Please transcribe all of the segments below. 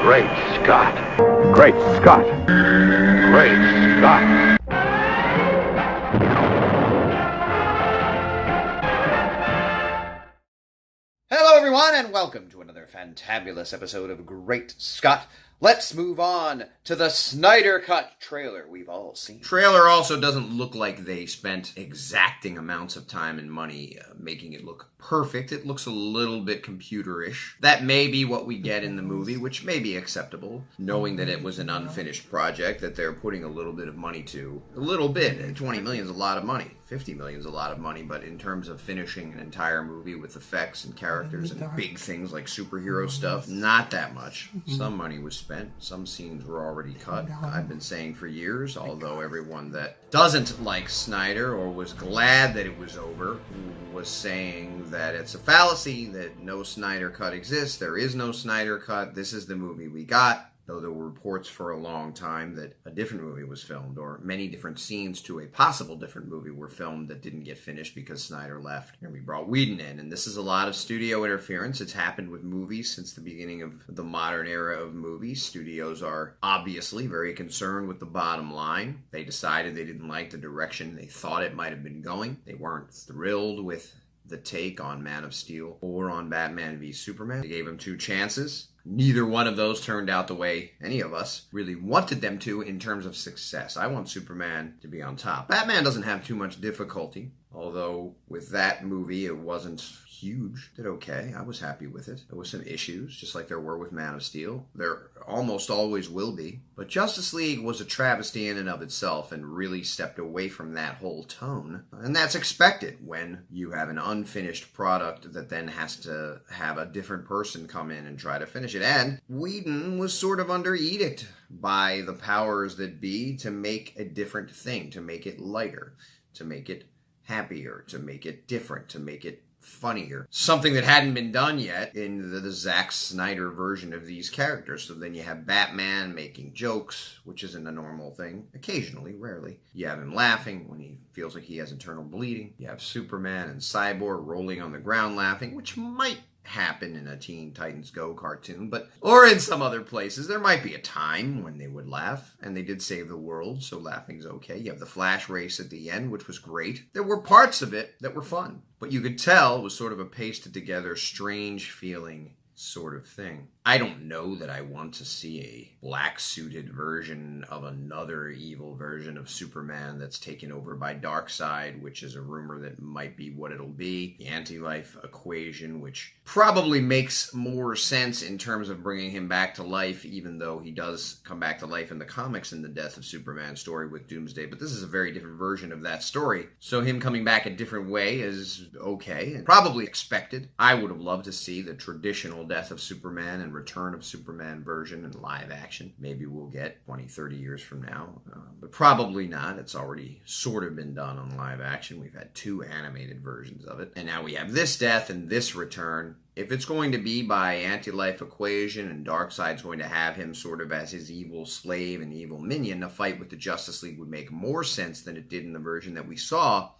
Great Scott. Great Scott. Great Scott. Hello everyone, and welcome to another fantabulous episode of Great Scott. Let's move on to the Snyder Cut trailer we've all seen. Trailer also doesn't look like they spent exacting amounts of time and money making it look perfect. It looks a little bit computerish. That may be what we get in the movie, which may be acceptable, knowing that it was an unfinished project that they're putting a little bit of money to. A little bit. 20 million is a lot of money. 50 million is a lot of money, but in terms of finishing an entire movie with effects and characters and big things like superhero stuff, not that much. Some money was spent. Some scenes were already cut. I've been saying for years, although everyone that doesn't like Snyder or was glad that it was over was saying that it's a fallacy, that no Snyder Cut exists. There is no Snyder Cut. This is the movie we got. Though there were reports for a long time that a different movie was filmed, or many different scenes to a possible different movie were filmed that didn't get finished because Snyder left. And we brought Whedon in, and this is a lot of studio interference. It's happened with movies since the beginning of the modern era of movies. Studios are obviously very concerned with the bottom line. They decided they didn't like the direction they thought it might have been going. They weren't thrilled with the take on Man of Steel or on Batman v Superman. They gave him two chances. Neither one of those turned out the way any of us really wanted them to in terms of success. I want Superman to be on top. Batman doesn't have too much difficulty, although with that movie it wasn't huge. Did okay. I was happy with it. There was some issues, just like there were with Man of Steel. There almost always will be. But Justice League was a travesty in and of itself and really stepped away from that whole tone. And that's expected when you have an unfinished product that then has to have a different person come in and try to finish it. And Whedon was sort of under edict by the powers that be to make a different thing, to make it lighter, to make it happier, to make it different, to make it funnier. Something that hadn't been done yet in the Zack Snyder version of these characters. So then you have Batman making jokes, which isn't a normal thing. Occasionally, rarely. You have him laughing when he feels like he has internal bleeding. You have Superman and Cyborg rolling on the ground laughing, which might happen in a Teen Titans Go cartoon, or in some other places. There might be a time when they would laugh, and they did save the world, so laughing's okay. You have the Flash race at the end, which was great. There were parts of it that were fun, but you could tell it was sort of a pasted together, strange feeling sort of thing. I don't know that I want to see a black-suited version of another evil version of Superman that's taken over by Darkseid, which is a rumor that might be what it'll be. The anti-life equation, which probably makes more sense in terms of bringing him back to life, even though he does come back to life in the comics in the Death of Superman story with Doomsday. But this is a very different version of that story. So him coming back a different way is okay and probably expected. I would have loved to see the traditional Death of Superman and Return of Superman version in live action. Maybe we'll get 20, 30 years from now, but probably not. It's already sort of been done on live action. We've had 2 animated versions of it, and now we have this death and this return. If it's going to be by anti-life equation and Darkseid's going to have him sort of as his evil slave and evil minion, a fight with the Justice League would make more sense than it did in the version that we saw,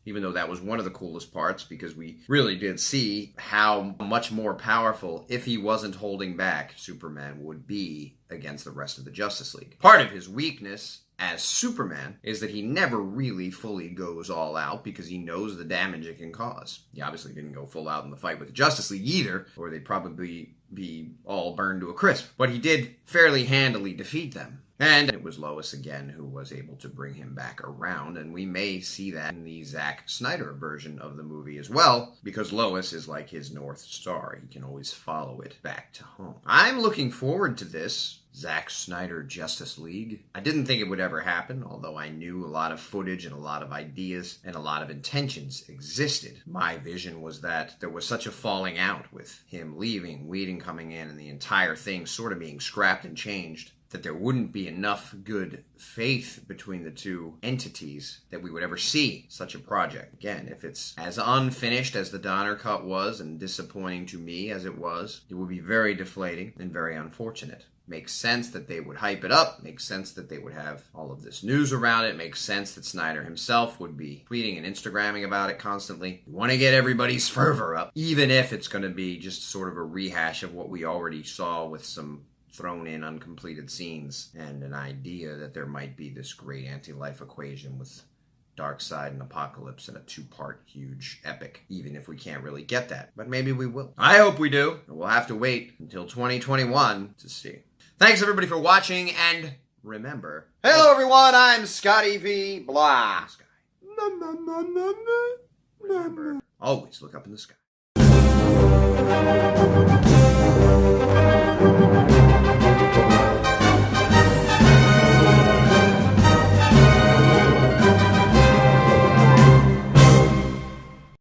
even though that was one of the coolest parts, because we really did see how much more powerful, if he wasn't holding back, Superman would be against the rest of the Justice League. Part of his weakness as Superman is that he never really fully goes all out because he knows the damage it can cause. He obviously didn't go full out in the fight with the Justice League either, or they'd probably be all burned to a crisp. But he did fairly handily defeat them. And it was Lois again who was able to bring him back around, and we may see that in the Zack Snyder version of the movie as well, because Lois is like his North Star. He can always follow it back to home. I'm looking forward to this Zack Snyder Justice League. I didn't think it would ever happen, although I knew a lot of footage and a lot of ideas and a lot of intentions existed. My vision was that there was such a falling out with him leaving, Whedon coming in, and the entire thing sort of being scrapped and changed, that there wouldn't be enough good faith between the two entities that we would ever see such a project. Again, if it's as unfinished as the Donner Cut was and disappointing to me as it was, it would be very deflating and very unfortunate. Makes sense that they would hype it up. Makes sense that they would have all of this news around it. Makes sense that Snyder himself would be tweeting and Instagramming about it constantly. You want to get everybody's fervor up, even if it's going to be just sort of a rehash of what we already saw with some thrown in uncompleted scenes and an idea that there might be this great anti-life equation with Darkseid and Apocalypse in a 2-part huge epic, even if we can't really get that. But maybe we will. I hope we do. We'll have to wait until 2021 to see. Thanks everybody for watching, and remember... Hello everyone, I'm Scotty V. Blah. Remember, always look up in the sky.